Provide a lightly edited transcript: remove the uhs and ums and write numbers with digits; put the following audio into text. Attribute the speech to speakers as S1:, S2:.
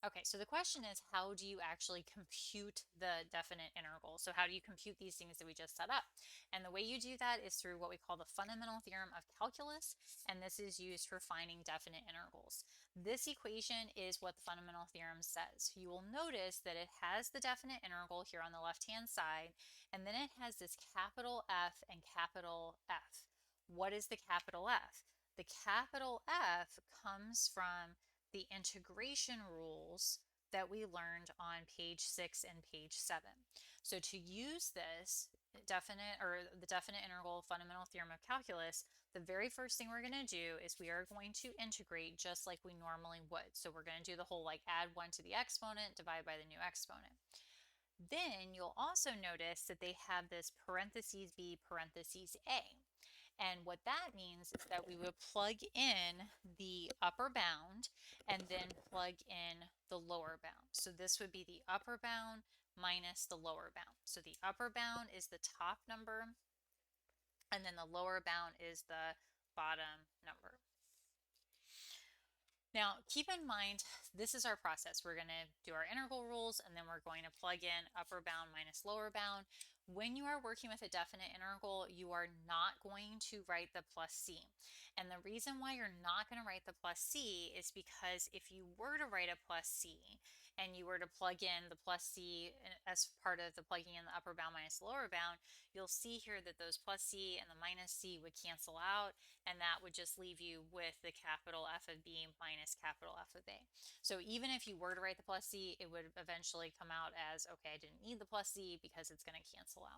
S1: Okay, so the question is, how do you actually compute the definite integral? So how do you compute these things that we just set up? And the way you do that is through what we call the fundamental theorem of calculus, and this is used for finding definite integrals. This equation is what the fundamental theorem says. You will notice that it has the definite integral here on the left-hand side, and then it has this capital F and capital F. What is the capital F? The capital F comes from the integration rules that we learned on page 6 and page 7. So to use this the definite integral fundamental theorem of calculus, the very first thing we're going to do is we are going to integrate just like we normally would. So we're going to do the whole like add 1 to the exponent, divide by the new exponent. Then you'll also notice that they have this parentheses b parentheses a. And what that means is that we would plug in the upper bound and then plug in the lower bound. So this would be the upper bound minus the lower bound. So the upper bound is the top number, and then the lower bound is the bottom number. Now, keep in mind, this is our process. We're going to do our integral rules, and then we're going to plug in upper bound minus lower bound. When you are working with a definite integral, you are not going to write the plus c. And the reason why you're not going to write the plus c is because if you were to write a plus c and you were to plug in the plus c as part of the plugging in the upper bound minus lower bound, you'll see here that those plus c and the minus c would cancel out, and that would just leave you with the capital F of B minus capital F of A. So even if you were to write the plus c, it would eventually come out as, okay, I didn't need the plus c because it's going to cancel out.